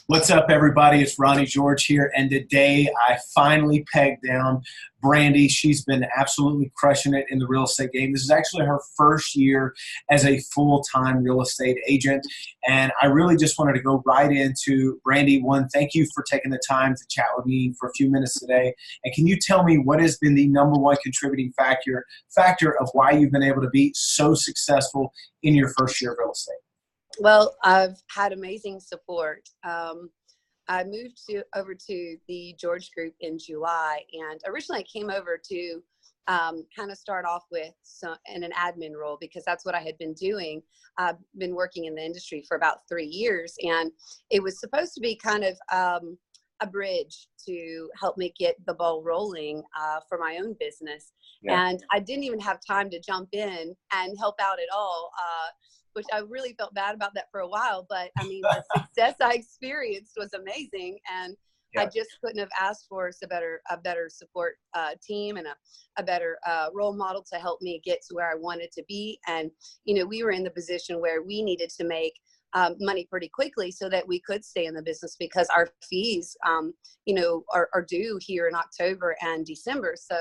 What's up, everybody? It's Ronnie George here, and today I finally pegged down Brandy. She's been absolutely crushing it in the real estate game. This is actually her first year as a full-time real estate agent, and I really just wanted to go right into Brandy. One, thank you for taking the time to chat with me for a few minutes today. And can you tell me what has been the number one contributing factor of why you've been able to be so successful in your first year of real estate? Well, I've had amazing support. I moved over to the George Group in July, and originally I came over to kind of start off with in an admin role because that's what I had been doing. I've been working in the industry for about 3 years, and it was supposed to be kind of a bridge to help me get the ball rolling for my own business. Yeah. And I didn't even have time to jump in and help out at all. Which I really felt bad about that for a while, but I mean, the success I experienced was amazing, and yeah. I just couldn't have asked for a better support team and a better role model to help me get to where I wanted to be. And we were in the position where we needed to make money pretty quickly so that we could stay in the business because our fees, are due here in October and December. So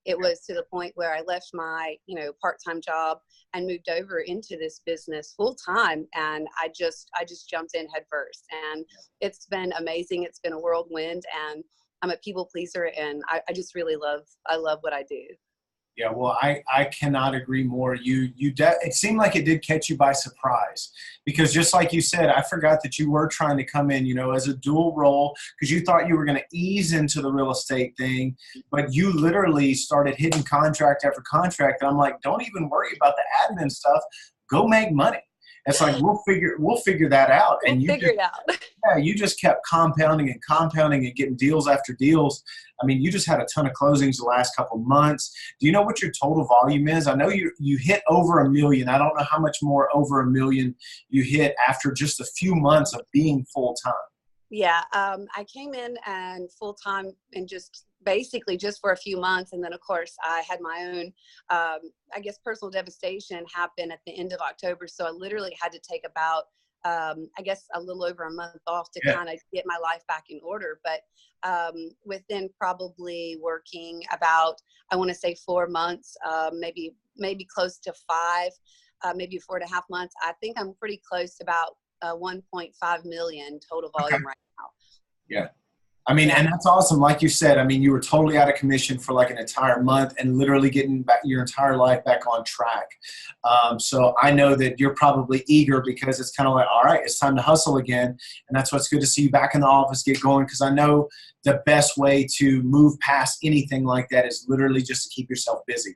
it was to the point where I left my, part-time job and moved over into this business full-time. And I just jumped in head first. And it's been amazing. It's been a whirlwind, and I'm a people pleaser, and I just really love what I do. Yeah, well, I cannot agree more. It seemed like it did catch you by surprise because just like you said, I forgot that you were trying to come in, as a dual role because you thought you were going to ease into the real estate thing, but you literally started hitting contract after contract. And I'm like, don't even worry about the admin stuff. Go make money. It's like, we'll figure that out. And we'll figure it out. Yeah, you just kept compounding and getting deals after deals. I mean, you just had a ton of closings the last couple months. Do you know what your total volume is? I know you hit over $1 million. I don't know how much more over $1 million you hit after just a few months of being full-time. Yeah, I came in and full-time and basically just for a few months. And then of course I had my own, personal devastation happen at the end of October. So I literally had to take about, a little over a month off to kind of get my life back in order. But within probably working about, I want to say 4 months, maybe close to 5, maybe 4.5 months, I think I'm pretty close to about 1.5 million total volume right now. Yeah. I mean, and that's awesome. Like you said, I mean, you were totally out of commission for like an entire month and literally getting back your entire life back on track. So I know that you're probably eager because it's kind of like, all right, it's time to hustle again. And that's what's good to see you back in the office, get going. Because I know the best way to move past anything like that is literally just to keep yourself busy.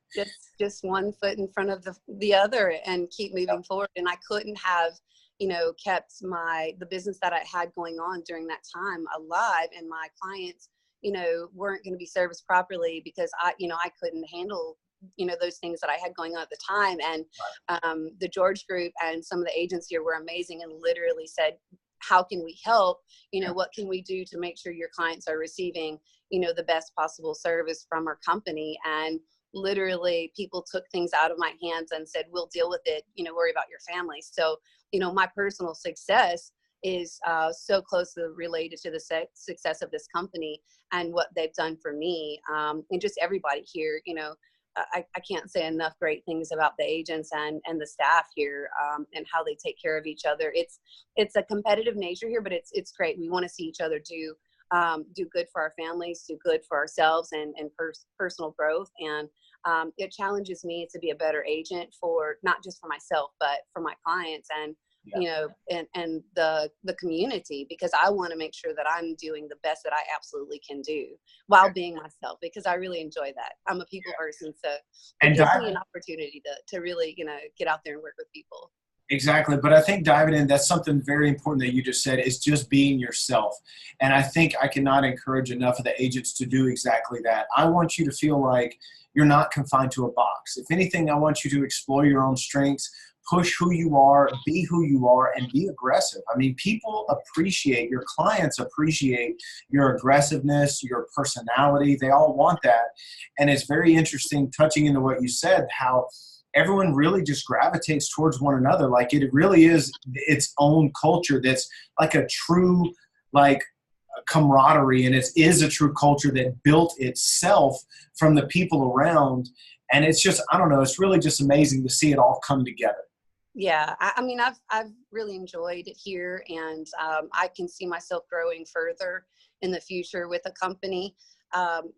Just one foot in front of the other and keep moving forward. And I couldn't have kept the business that I had going on during that time alive, and my clients, weren't going to be serviced properly because I couldn't handle, those things that I had going on at the time. And the George Group and some of the agents here were amazing and literally said, how can we help? What can we do to make sure your clients are receiving, the best possible service from our company? And literally people took things out of my hands and said, we'll deal with it, worry about your family. So, my personal success is so closely related to the success of this company and what they've done for me. And just everybody here, I can't say enough great things about the agents and the staff here and how they take care of each other. It's a competitive nature here, but it's great. We want to see each other do good for our families, do good for ourselves and personal growth. And it challenges me to be a better agent for not just for myself, but for my clients and, and the community, because I want to make sure that I'm doing the best that I absolutely can do while being myself, because I really enjoy that. I'm a people person. So it gives me an opportunity to really, get out there and work with people. Exactly. But I think diving in, that's something very important that you just said, is just being yourself. And I think I cannot encourage enough of the agents to do exactly that. I want you to feel like you're not confined to a box. If anything, I want you to explore your own strengths, push who you are, be who you are, and be aggressive. I mean, people appreciate, your clients appreciate your aggressiveness, your personality. They all want that. And it's very interesting, touching into what you said, how everyone really just gravitates towards one another. Like it really is its own culture that's like a true like camaraderie, and it is a true culture that built itself from the people around. And it's just, I don't know, it's really just amazing to see it all come together. Yeah, I mean, I've really enjoyed it here, and I can see myself growing further in the future with a company.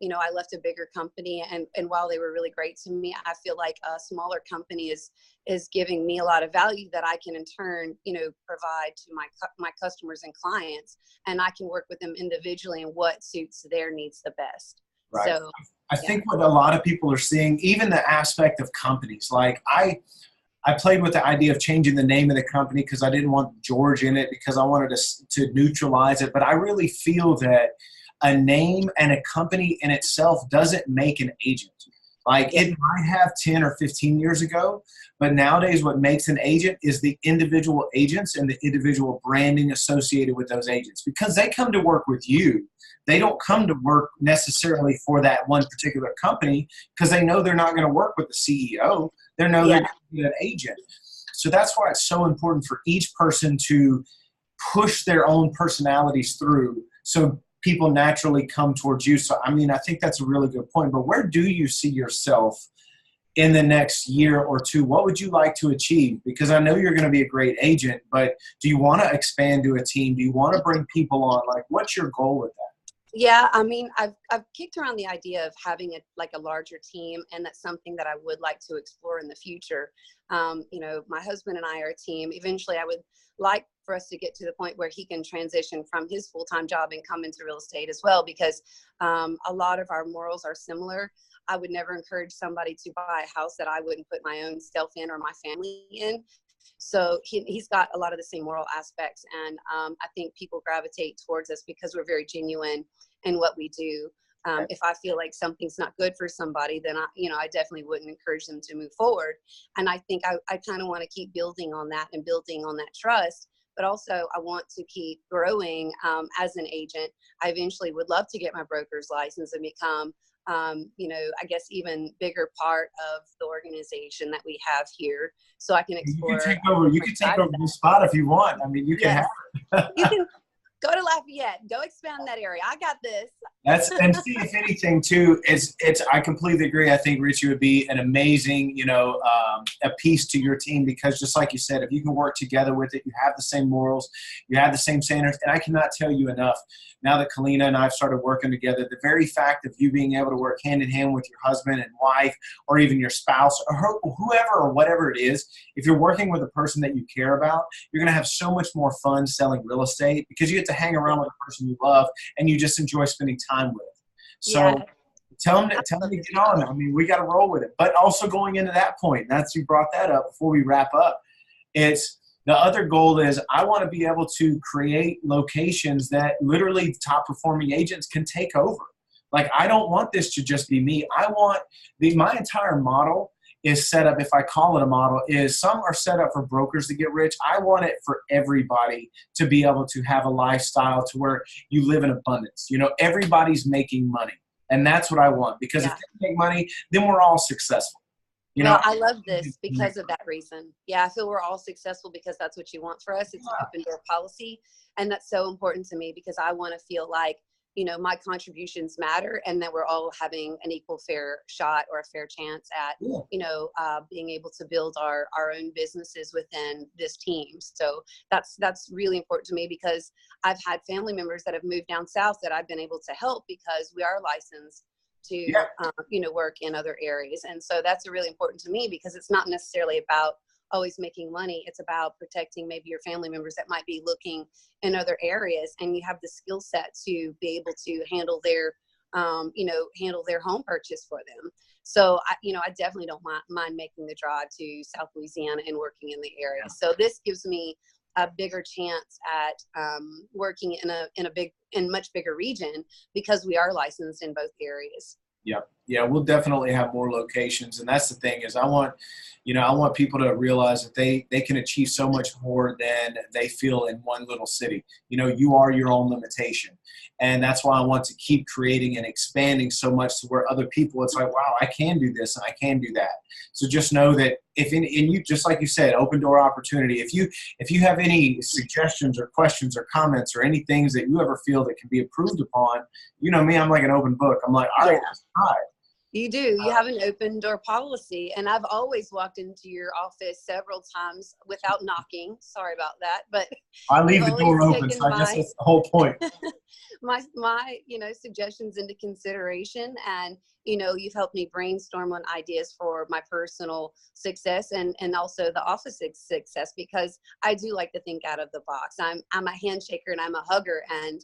You know, I left a bigger company, and while they were really great to me, I feel like a smaller company is giving me a lot of value that I can in turn, you know, provide to my customers and clients, and I can work with them individually and what suits their needs the best. Right. So, I think what a lot of people are seeing, even the aspect of companies, like I played with the idea of changing the name of the company because I didn't want George in it, because I wanted to neutralize it. But I really feel that a name and a company in itself doesn't make an agent. Like it might have 10 or 15 years ago, but nowadays what makes an agent is the individual agents and the individual branding associated with those agents, because they come to work with you. They don't come to work necessarily for that one particular company because they know they're not going to work with the CEO. They know they're going to be an agent. So that's why it's so important for each person to push their own personalities through so people naturally come towards you. So, I mean, I think that's a really good point. But where do you see yourself in the next year or two? What would you like to achieve? Because I know you're going to be a great agent, but do you want to expand to a team? Do you want to bring people on? Like, what's your goal with that? Yeah, I mean, I've kicked around the idea of having a larger team, and that's something that I would like to explore in the future. You know, my husband and I are a team. Eventually, I would like for us to get to the point where he can transition from his full-time job and come into real estate as well, because a lot of our morals are similar. I would never encourage somebody to buy a house that I wouldn't put my own self in or my family in. So he's got a lot of the same moral aspects, and I think people gravitate towards us because we're very genuine in what we do. If I feel like something's not good for somebody, then I definitely wouldn't encourage them to move forward. And I think I kind of want to keep building on that and building on that trust. But also I want to keep growing as an agent. I eventually would love to get my broker's license and become I guess even bigger part of the organization that we have here, so I can explore. You can take over the spot if you want. I mean, you can have it. You can go to Lafayette, go expand that area. I got this. And see, if anything too, I completely agree. I think Richie would be an amazing, a piece to your team, because just like you said, if you can work together with it, you have the same morals, you have the same standards. And I cannot tell you enough, now that Kalina and I've started working together, the very fact of you being able to work hand in hand with your husband and wife, or even your spouse, or whoever or whatever it is, if you're working with a person that you care about, you're going to have so much more fun selling real estate, because you get to hang around with a person you love and you just enjoy spending time with. So tell them to get on. I mean, we got to roll with it. But also going into that point, you brought that up before we wrap up, it's the other goal is I want to be able to create locations that literally top performing agents can take over. Like, I don't want this to just be me. I want my entire model is set up, if I call it a model, is some are set up for brokers to get rich. I want it for everybody to be able to have a lifestyle to where you live in abundance. Everybody's making money. And that's what I want, because if they make money, then we're all successful. I love this because of that reason. Yeah, I feel we're all successful because that's what you want for us. It's an open door policy. And that's so important to me, because I want to feel like, my contributions matter, and that we're all having an equal fair shot or a fair chance at, being able to build our own businesses within this team. So that's really important to me, because I've had family members that have moved down south that I've been able to help because we are licensed to, work in other areas. And so that's really important to me, because it's not necessarily about always making money. It's about protecting maybe your family members that might be looking in other areas, and you have the skill set to be able to handle their home purchase for them. So I definitely don't mind making the drive to South Louisiana and working in the area. So this gives me a bigger chance at working in a much bigger region, because we are licensed in both areas. Yep. Yeah, we'll definitely have more locations. And that's the thing is I want people to realize that they can achieve so much more than they feel in one little city. You are your own limitation. And that's why I want to keep creating and expanding so much to where other people, it's like, wow, I can do this and I can do that. So just know that and you, just like you said, open door opportunity. If you have any suggestions or questions or comments or any things that you ever feel that can be improved upon, you know me, I'm like an open book. I'm like, all right, let's try. You do. You have an open door policy. And I've always walked into your office several times without knocking. Sorry about that. But I leave the door open, so I guess that's the whole point. my suggestions into consideration. And, you've helped me brainstorm on ideas for my personal success and also the office success, because I do like to think out of the box. I'm a handshaker and I'm a hugger. And,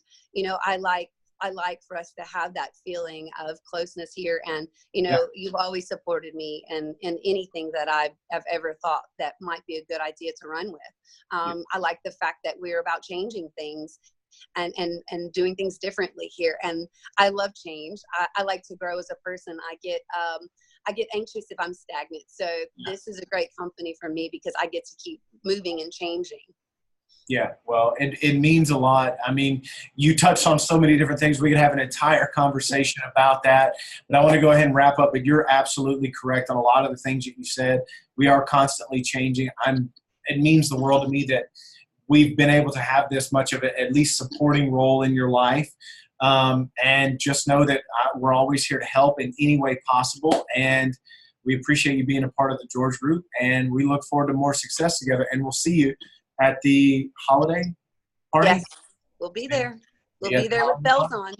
I like for us to have that feeling of closeness here. And, you've always supported me in anything that I've ever thought that might be a good idea to run with. I like the fact that we're about changing things and doing things differently here. And I love change. I like to grow as a person. I get anxious if I'm stagnant. So this is a great company for me because I get to keep moving and changing. Yeah, well, it means a lot. I mean, you touched on so many different things. We could have an entire conversation about that, but I want to go ahead and wrap up. But you're absolutely correct on a lot of the things that you said. We are constantly changing. It means the world to me that we've been able to have this much of at least supporting role in your life. And just know that we're always here to help in any way possible. And we appreciate you being a part of the George Group. And we look forward to more success together. And we'll see you at the holiday party. Yes, we'll be there. We'll be there with bells on.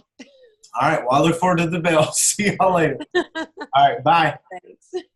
All right. Well, I look forward to the bells. See y'all later. All right. Bye. Thanks.